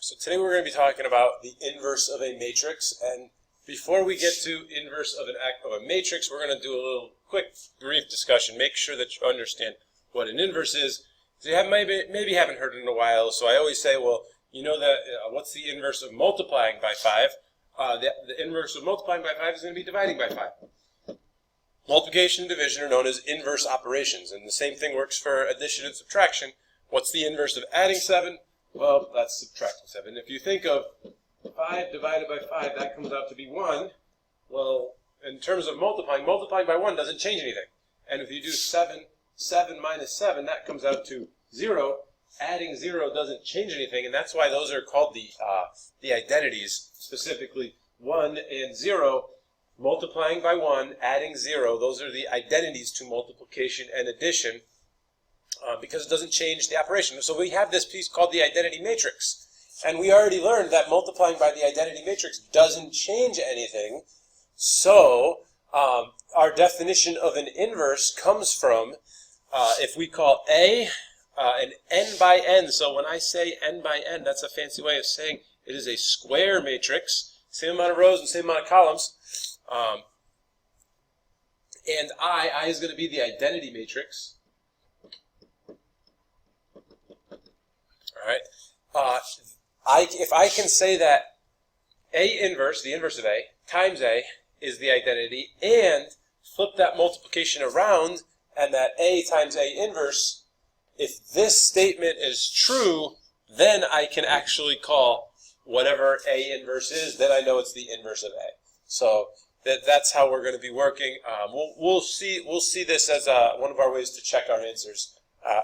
So today we're going to be talking about the inverse of a matrix, and before we get to inverse of a matrix, we're going to do a little quick, brief discussion. Make sure that you understand what an inverse is. So you maybe haven't heard it in a while, so I always say, well, you know that what's the inverse of multiplying by 5? The inverse of multiplying by 5 is going to be dividing by 5. Multiplication and division are known as inverse operations, and the same thing works for addition and subtraction. What's the inverse of adding 7? Well, that's subtracting 7. If you think of 5 divided by 5, that comes out to be 1. Well, in terms of multiplying by 1 doesn't change anything. And if you do 7 minus 7, that comes out to 0. Adding 0 doesn't change anything, and that's why those are called the identities, specifically 1 and 0. Multiplying by 1, adding 0, those are the identities to multiplication and addition. Because it doesn't change the operation. So we have this piece called the identity matrix. And we already learned that multiplying by the identity matrix doesn't change anything. So our definition of an inverse comes from, if we call A an n by n. So when I say n by n, that's a fancy way of saying it is a square matrix. Same amount of rows and same amount of columns. And I is going to be the identity matrix. All right. If I can say that A inverse, the inverse of A, times A is the identity, and flip that multiplication around, and that A times A inverse, if this statement is true, then I can actually call whatever A inverse is, then I know it's the inverse of A. So that's how we're going to be working. We'll see this as one of our ways to check our answers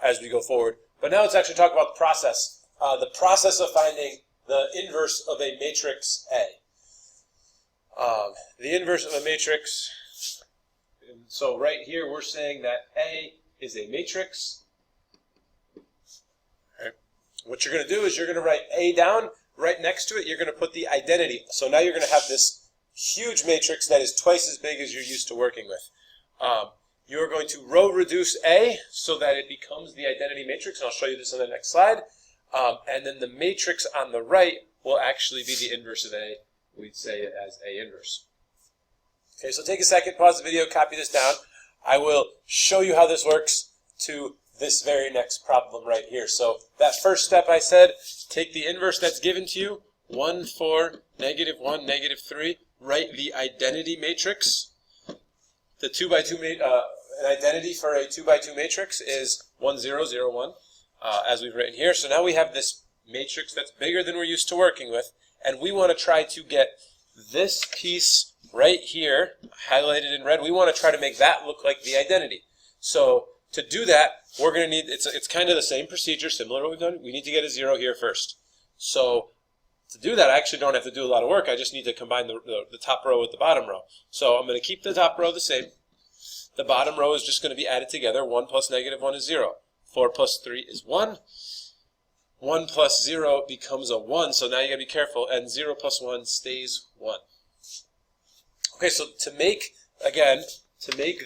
as we go forward. But now let's actually talk about the process. The process of finding the inverse of a matrix A. The inverse of a matrix, so right here we're saying that A is a matrix. Right. What you're going to do is you're going to write A down. Right next to it, you're going to put the identity. So now you're going to have this huge matrix that is twice as big as you're used to working with. You're going to row reduce A so that it becomes the identity matrix, and I'll show you this on the next slide. And then the matrix on the right will actually be the inverse of A. We'd say it as A inverse. Okay, so take a second, pause the video, copy this down. I will show you how this works to this very next problem right here. So that first step I said, take the inverse that's given to you, 1, 4, negative 1, negative 3, write the identity matrix. The 2 by 2 an identity for a 2 by 2 matrix is 1, 0, 0, 1. As we've written here. So now we have this matrix that's bigger than we're used to working with, and we want to try to get this piece right here, highlighted in red, we want to try to make that look like the identity. So to do that, we're going to need, it's kind of the same procedure, similar to what we've done. We need to get a 0 here first. So to do that, I actually don't have to do a lot of work. I just need to combine the top row with the bottom row. So I'm going to keep the top row the same. The bottom row is just going to be added together. 1 plus negative 1 is 0. 4 plus 3 is 1. 1 plus 0 becomes a 1, so now you gotta be careful, and 0 plus 1 stays 1. Okay, so to make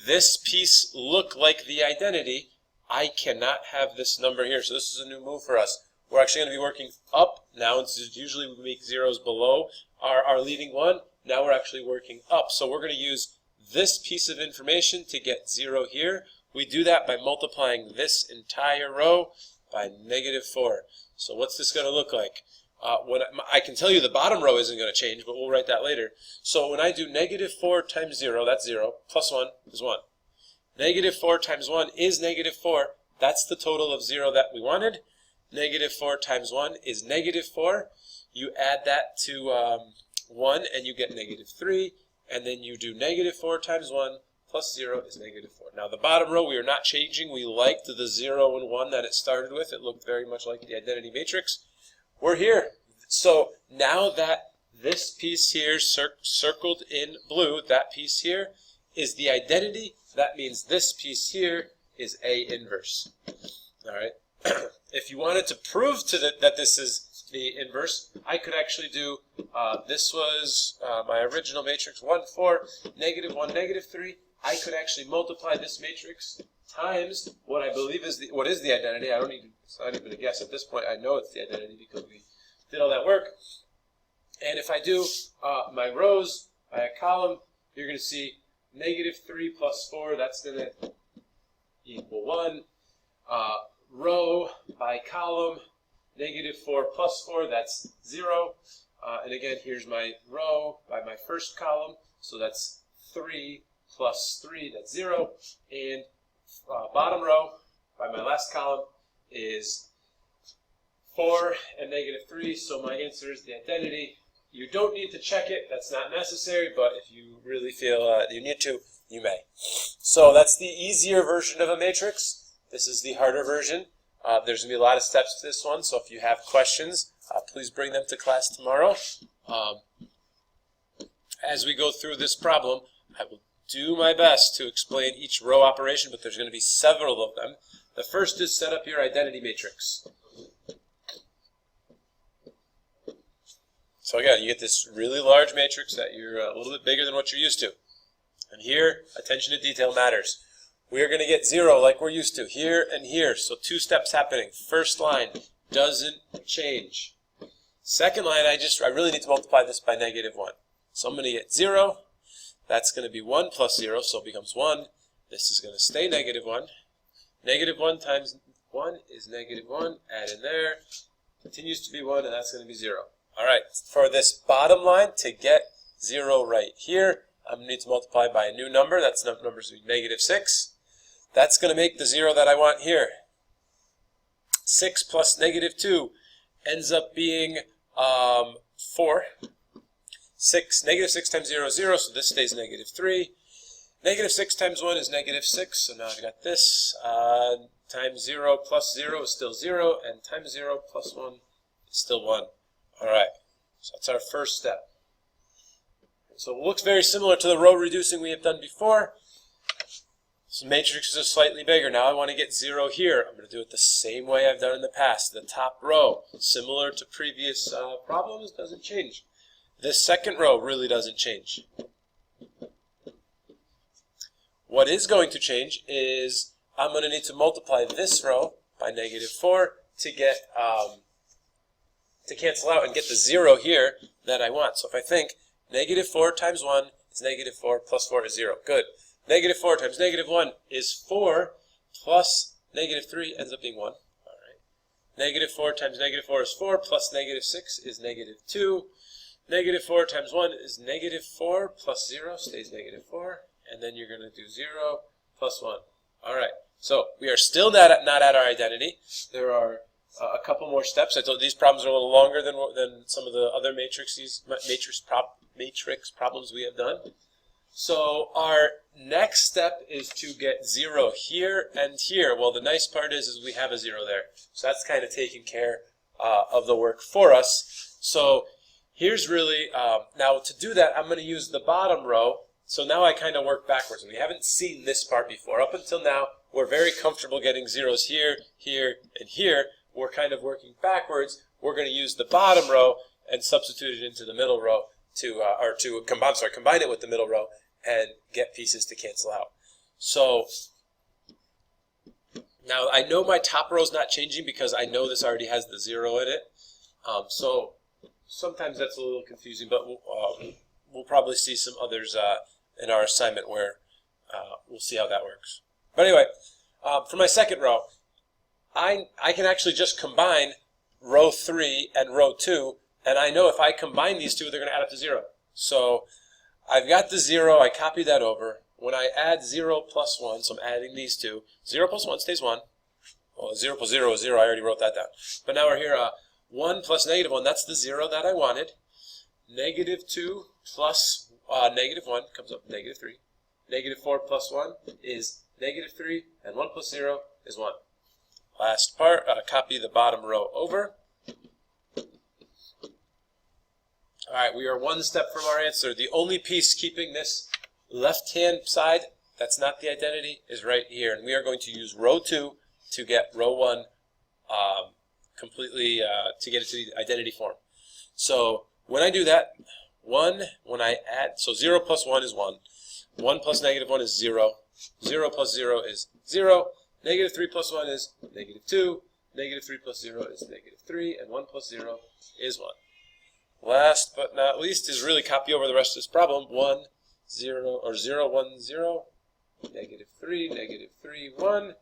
this piece look like the identity, I cannot have this number here, so this is a new move for us. We're actually going to be working up now, and usually we make zeros below our leading 1. Now we're actually working up, so we're going to use this piece of information to get 0 here. We do that by multiplying this entire row by negative 4. So what's this going to look like? I can tell you the bottom row isn't going to change, but we'll write that later. So when I do negative 4 times 0, that's 0, plus 1 is 1. Negative 4 times 1 is negative 4. That's the total of 0 that we wanted. Negative 4 times 1 is negative 4. You add that to 1, and you get negative 3. And then you do negative 4 times 1. Plus 0 is negative 4. Now the bottom row we are not changing. We liked the 0 and 1 that it started with. It looked very much like the identity matrix. We're here. So now that this piece here circled in blue, that piece here is the identity. That means this piece here is A inverse. All right. If you wanted to prove that this is the inverse, I could actually do, this was my original matrix, 1, 4, negative 1, negative 3. I could actually multiply this matrix times what I believe is what is the identity. It's not even a guess at this point. I know it's the identity because we did all that work. if I do my rows by a column, you're going to see -3 plus 4, that's going to equal 1. Row by column, -4 plus 4, that's 0. And again, here's my row by my first column, so that's 3 plus 3, that's 0. And bottom row by my last column is 4 and -3, so my answer is the identity. You don't need to check it, that's not necessary, but if you really feel you need to, you may. So that's the easier version of a matrix. This is the harder version. There's going to be a lot of steps to this one, so if you have questions, please bring them to class tomorrow. As we go through this problem, I will do my best to explain each row operation, but there's going to be several of them. The first is set up your identity matrix. So again, you get this really large matrix that you're a little bit bigger than what you're used to. And here, attention to detail matters. We are going to get 0 like we're used to, here and here. So 2 steps happening. First line doesn't change. Second line, I really need to multiply this by -1. So I'm going to get 0. That's going to be 1 plus 0, so it becomes 1. This is going to stay -1. -1 times 1 is -1. Add in there. Continues to be 1, and that's going to be 0. All right, for this bottom line, to get 0 right here, I'm going to need to multiply by a new number. That's number's going to be -6. That's going to make the 0 that I want here. 6 plus -2 ends up being 4. -6 times 0 is 0, so this stays -3. -6 times 1 is -6, so now I've got this. Times 0 plus 0 is still 0, and times 0 plus 1 is still 1. All right, so that's our first step. So it looks very similar to the row reducing we have done before. So matrix is slightly bigger. Now I want to get 0 here. I'm going to do it the same way I've done in the past. The top row, similar to previous problems, doesn't change. This second row really doesn't change. What is going to change is I'm going to need to multiply this row by -4 to get to cancel out and get the 0 here that I want. So if I think -4 times 1 is -4 plus 4 is 0. Good. -4 times -1 is 4 plus -3 ends up being 1. All right. -4 times -4 is 4 plus -6 is -2. -4 times 1 is -4 plus 0 stays -4. And then you're going to do 0 plus 1. All right. So we are still not at our identity. There are a couple more steps. I told you these problems are a little longer than some of the other matrix problems we have done. So our next step is to get 0 here and here. Well, the nice part is we have a 0 there. So that's kind of taking care of the work for us. So here's really, now to do that, I'm going to use the bottom row. So now I kind of work backwards. We haven't seen this part before. Up until now, we're very comfortable getting 0s here, here, and here. We're kind of working backwards. We're going to use the bottom row and substitute it into the middle row combine it with the middle row and get pieces to cancel out. So now I know my top row is not changing because I know this already has the 0 in it. So sometimes that's a little confusing, but we'll probably see some others in our assignment where we'll see how that works. But anyway, for my second row, I can actually just combine row 3 and row 2, and I know if I combine these two, they're going to add up to 0. So I've got the 0, I copy that over. When I add 0 plus 1, so I'm adding these two, 0 plus 1 stays 1. Well, 0 plus 0 is 0, I already wrote that down. But now we're here, 1 plus -1, that's the 0 that I wanted. -2 plus -1 comes up -3. -4 plus 1 is -3, and 1 plus 0 is 1. Last part, copy the bottom row over. All right, we are one step from our answer. The only piece keeping this left-hand side, that's not the identity, is right here. And we are going to use row 2 to get row 1 completely, to get it to the identity form. So when I do that, when I add, so 0 plus 1 is 1. 1 plus -1 is 0. 0 plus 0 is 0. -3 plus 1 is -2. -3 plus 0 is -3. And 1 plus 0 is 1. last but not least is really copy over the rest of this problem. 1, 0, or 0, 1, 0, negative 3, negative 3, 1,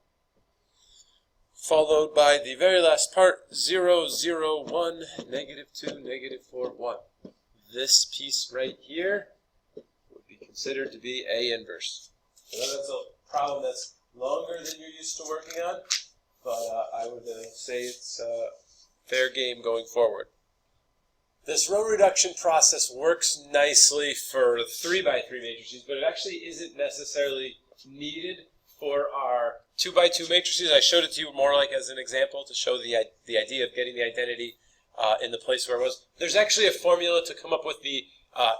followed by the very last part, 0, 0, 1, negative 2, negative 4, 1. This piece right here would be considered to be A inverse. I know that's a problem that's longer than you're used to working on, but I would say it's fair game going forward. This row reduction process works nicely for 3x3 matrices, but it actually isn't necessarily needed for our 2x2 matrices. I showed it to you more like as an example to show the idea of getting the identity in the place where it was. There's actually a formula to come up with the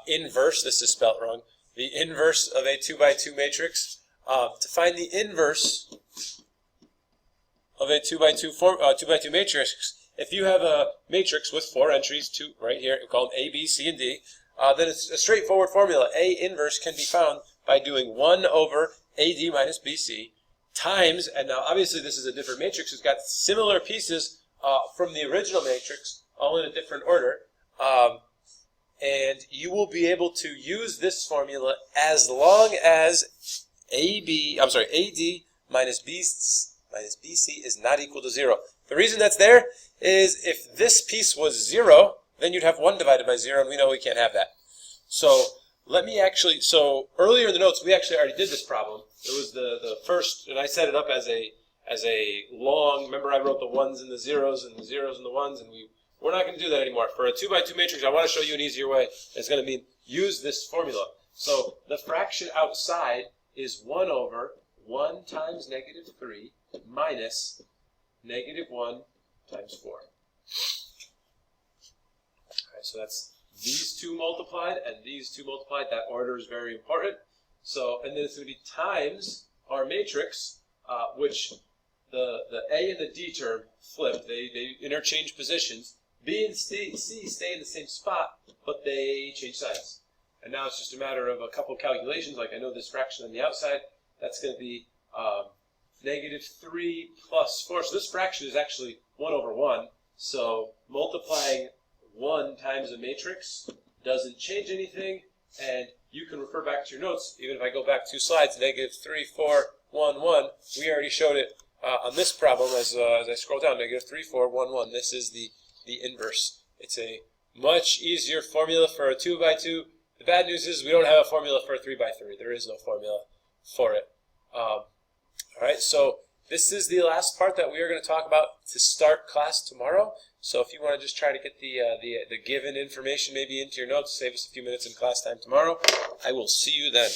inverse. This is spelt wrong. The inverse of a 2x2 matrix. To find the inverse of a 2x2 matrix, if you have a matrix with 4 entries, 2 right here, called A, B, C, and D, then it's a straightforward formula. A inverse can be found by doing 1 over AD minus BC times, and now obviously this is a different matrix. It's got similar pieces from the original matrix, all in a different order. And you will be able to use this formula as long as AD minus BC is not equal to 0. The reason that's there is if this piece was 0, then you'd have 1 divided by 0, and we know we can't have that. So so earlier in the notes, we actually already did this problem. It was the first, and I set it up as a long, remember I wrote the 1s and the 0s and the 0s and the 1s, and we're not going to do that anymore. For a 2x2 matrix, I want to show you an easier way. It's going to mean use this formula. So the fraction outside is 1 over 1 times negative 3 minus negative 1 times 4. All right, so that's these two multiplied and these two multiplied. That order is very important. So, and then it's going to be times our matrix, which the A and the D term flip. They interchange positions. B and C stay in the same spot, but they change signs. And now it's just a matter of a couple calculations. Like I know this fraction on the outside, that's going to be negative 3 plus 4. So this fraction is actually 1 over 1. So multiplying 1 times a matrix doesn't change anything. And you can refer back to your notes. Even if I go back 2 slides, negative 3, 4, 1, 1. We already showed it on this problem as I scroll down. Negative 3, 4, 1, 1. This is the inverse. It's a much easier formula for a 2x2. The bad news is we don't have a formula for a 3x3. There is no formula for it. All right, so this is the last part that we are going to talk about to start class tomorrow. So if you want to just try to get the given information maybe into your notes, save us a few minutes in class time tomorrow. I will see you then.